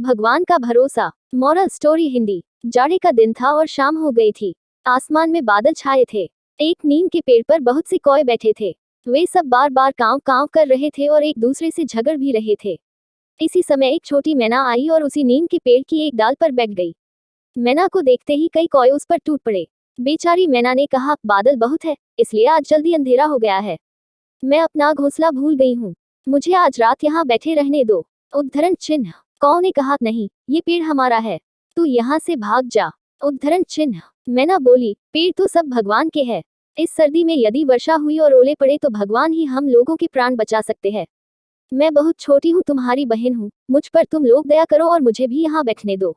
भगवान का भरोसा। Moral story Hindi. जाड़े का दिन था और शाम हो गई थी। आसमान में बादल छाए थे। एक नीम के पेड़ पर बहुत से कौए बैठे थे। वे सब बार बार कांव कांव कर रहे थे और एक दूसरे से झगड़ भी रहे थे। इसी समय एक छोटी मैना आई और उसी नीम के पेड़ की एक डाल पर बैठ गई। मैना को देखते ही कई कौए उस पर टूट पड़े। बेचारी मैना ने कहा, बादल बहुत है, इसलिए आज जल्दी अंधेरा हो गया है। मैं अपना घोंसला भूल गई हूँ। मुझे आज रात यहाँ बैठे रहने दो। उद्धरण चिन्ह। कौओं ने कहा, नहीं, ये पेड़ हमारा है, तू यहाँ से भाग जा। उद्धरण चिन्ह। मैना बोली, पेड़ तो सब भगवान के है। इस सर्दी में यदि वर्षा हुई और ओले पड़े तो भगवान ही हम लोगों के प्राण बचा सकते हैं। मैं बहुत छोटी हूँ, तुम्हारी बहन हूँ, मुझ पर तुम लोग दया करो और मुझे भी यहाँ बैठने दो।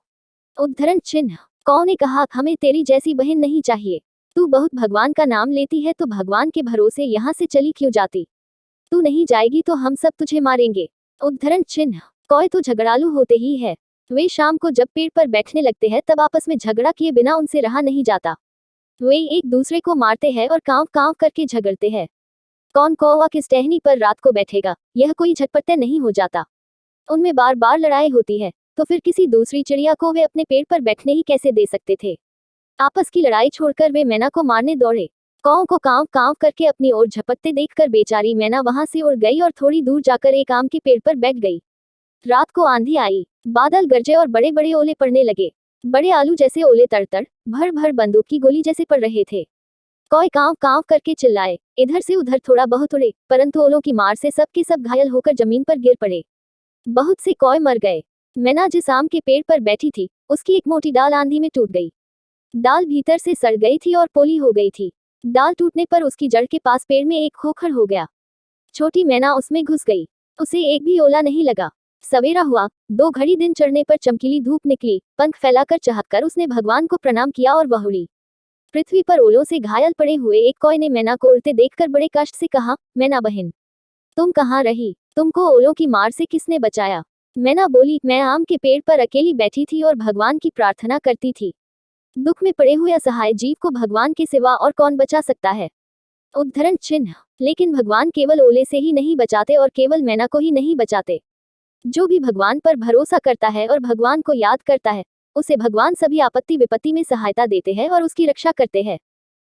उद्धरण चिन्ह। कौओं ने कहा, हमें तेरी जैसी बहन नहीं चाहिए। तू बहुत भगवान का नाम लेती है तो भगवान के भरोसे यहाँ से चली क्यों जाती? तू नहीं जाएगी तो हम सब तुझे मारेंगे। उद्धरण चिन्ह। कौए तो झगड़ालू होते ही है। वे शाम को जब पेड़ पर बैठने लगते हैं तब आपस में झगड़ा किए बिना उनसे रहा नहीं जाता। वे एक दूसरे को मारते हैं और कांव कांव करके झगड़ते हैं। कौन कौवा किस टहनी पर रात को बैठेगा, यह कोई झटपट नहीं हो जाता। उनमें बार बार लड़ाई होती है, तो फिर किसी दूसरी चिड़िया को वे अपने पेड़ पर बैठने ही कैसे दे सकते थे? आपस की लड़ाई छोड़कर वे मैना को मारने दौड़े। कौओं को कांव कांव करके अपनी ओर झपटते देखकर बेचारी मैना वहां से उड़ गई और थोड़ी दूर जाकर एक आम के पेड़ पर बैठ गई। रात को आंधी आई, बादल गरजे और बड़े बड़े ओले पड़ने लगे। बड़े आलू जैसे ओले तड़तड़ भर भर बंदूक की गोली जैसे पड़ रहे थे। कौए कांव कांव करके चिल्लाए, इधर से उधर थोड़ा बहुत उड़े, परंतु ओलों की मार से सब के सब घायल होकर जमीन पर गिर पड़े। बहुत से कौए मर गए। मैना जिस आम के पेड़ पर बैठी थी, उसकी एक मोटी डाल आंधी में टूट गई। डाल भीतर से सड़ गई थी और पोली हो गई थी। डाल टूटने पर उसकी जड़ के पास पेड़ में एक खोखर हो गया। छोटी मैना उसमें घुस गई। उसे एक भी ओला नहीं लगा। सवेरा हुआ, 2 घड़ी दिन चढ़ने पर चमकीली धूप निकली। पंख फैलाकर चहककर उसने भगवान को प्रणाम किया और वह उड़ी। पृथ्वी पर ओलों से घायल पड़े हुए एक कौए ने मैना को उड़ते देखकर बड़े कष्ट से कहा, मैना बहन, तुम कहाँ रही? तुमको ओलों की मार से किसने बचाया? मैना बोली, मैं आम के पेड़ पर अकेली बैठी थी और भगवान की प्रार्थना करती थी। दुख में पड़े हुए असहाय जीव को भगवान के सिवा और कौन बचा सकता है? उद्धरण चिन्ह। लेकिन भगवान केवल ओले से ही नहीं बचाते और केवल मैना को ही नहीं बचाते। जो भी भगवान पर भरोसा करता है और भगवान को याद करता है, उसे भगवान सभी आपत्ति विपत्ति में सहायता देते हैं और उसकी रक्षा करते हैं।